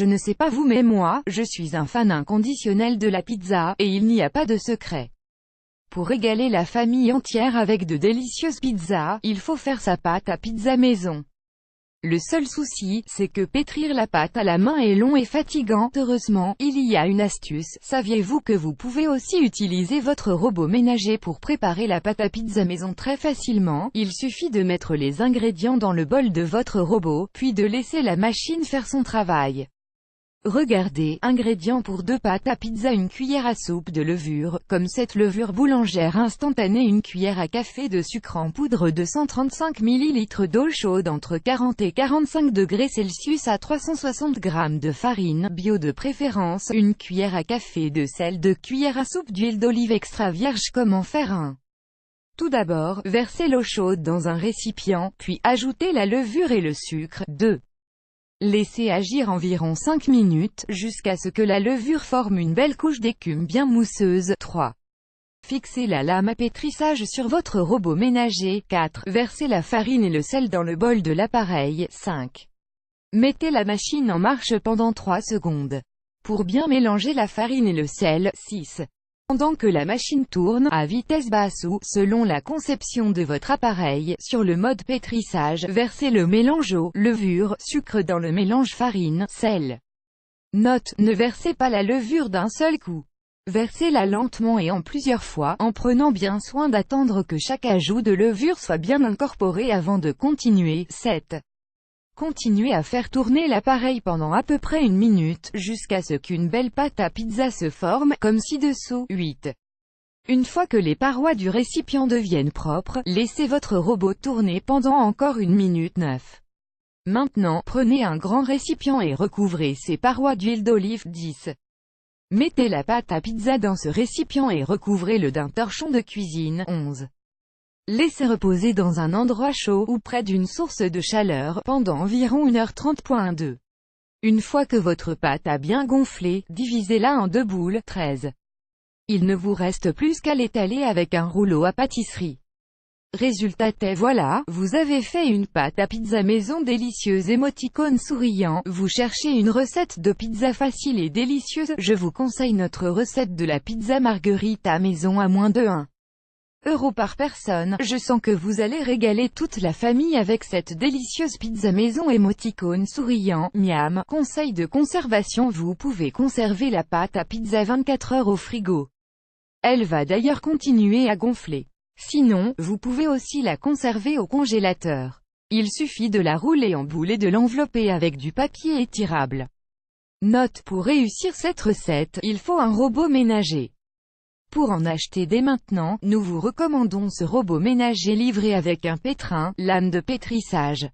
Je ne sais pas vous mais moi, je suis un fan inconditionnel de la pizza, et il n'y a pas de secret. Pour régaler la famille entière avec de délicieuses pizzas, il faut faire sa pâte à pizza maison. Le seul souci, c'est que pétrir la pâte à la main est long et fatigant. Heureusement, il y a une astuce. Saviez-vous que vous pouvez aussi utiliser votre robot ménager pour préparer la pâte à pizza maison très facilement? Il suffit de mettre les ingrédients dans le bol de votre robot, puis de laisser la machine faire son travail. Regardez, ingrédients pour 2 pâtes à pizza: une cuillère à soupe de levure, comme cette levure boulangère instantanée, une cuillère à café de sucre en poudre de 135 ml d'eau chaude entre 40 et 45 degrés Celsius à 360 g de farine, bio de préférence, une cuillère à café de sel, 2 cuillères à soupe d'huile d'olive extra vierge. Comment faire un? Tout d'abord, versez l'eau chaude dans un récipient, puis ajoutez la levure et le sucre. 2. Laissez agir environ 5 minutes, jusqu'à ce que la levure forme une belle couche d'écume bien mousseuse. 3. Fixez la lame à pétrissage sur votre robot ménager. 4. Versez la farine et le sel dans le bol de l'appareil. 5. Mettez la machine en marche pendant 3 secondes. Pour bien mélanger la farine et le sel. 6. Pendant que la machine tourne, à vitesse basse ou, selon la conception de votre appareil, sur le mode pétrissage, versez le mélange eau, levure, sucre dans le mélange farine, sel. Note: ne versez pas la levure d'un seul coup. Versez-la lentement et en plusieurs fois, en prenant bien soin d'attendre que chaque ajout de levure soit bien incorporé avant de continuer. 7. Continuez à faire tourner l'appareil pendant à peu près 1 minute, jusqu'à ce qu'une belle pâte à pizza se forme, comme ci-dessous. 8. Une fois que les parois du récipient deviennent propres, laissez votre robot tourner pendant encore 1 minute. 9. Maintenant, prenez un grand récipient et recouvrez ses parois d'huile d'olive. 10. Mettez la pâte à pizza dans ce récipient et recouvrez-le d'un torchon de cuisine. 11. Laissez reposer dans un endroit chaud, ou près d'une source de chaleur, pendant environ 1h30. 2. Une fois que votre pâte a bien gonflé, divisez-la en 2 boules. 13. Il ne vous reste plus qu'à l'étaler avec un rouleau à pâtisserie. Résultat est voilà, vous avez fait une pâte à pizza maison délicieuse. Émoticône souriant. Vous cherchez une recette de pizza facile et délicieuse? Je vous conseille notre recette de la pizza margherita maison à moins de 1 € par personne. Je sens que vous allez régaler toute la famille avec cette délicieuse pizza maison. Émoticône souriant. Miam. Conseil de conservation: vous pouvez conserver la pâte à pizza 24 heures au frigo. Elle va d'ailleurs continuer à gonfler. Sinon, vous pouvez aussi la conserver au congélateur. Il suffit de la rouler en boule et de l'envelopper avec du papier étirable. Note: pour réussir cette recette, il faut un robot ménager. Pour en acheter dès maintenant, nous vous recommandons ce robot ménager livré avec un pétrin, lame de pétrissage.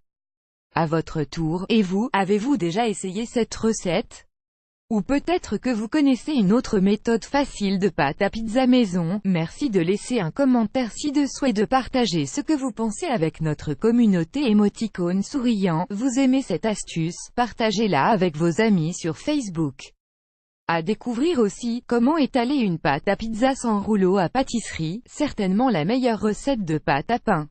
À votre tour, et vous, avez-vous déjà essayé cette recette? Ou peut-être que vous connaissez une autre méthode facile de pâte à pizza maison? Merci de laisser un commentaire ci-dessous et de partager ce que vous pensez avec notre communauté. Émoticône souriant. Vous aimez cette astuce? Partagez-la avec vos amis sur Facebook. À découvrir aussi, comment étaler une pâte à pizza sans rouleau à pâtisserie, certainement la meilleure recette de pâte à pain.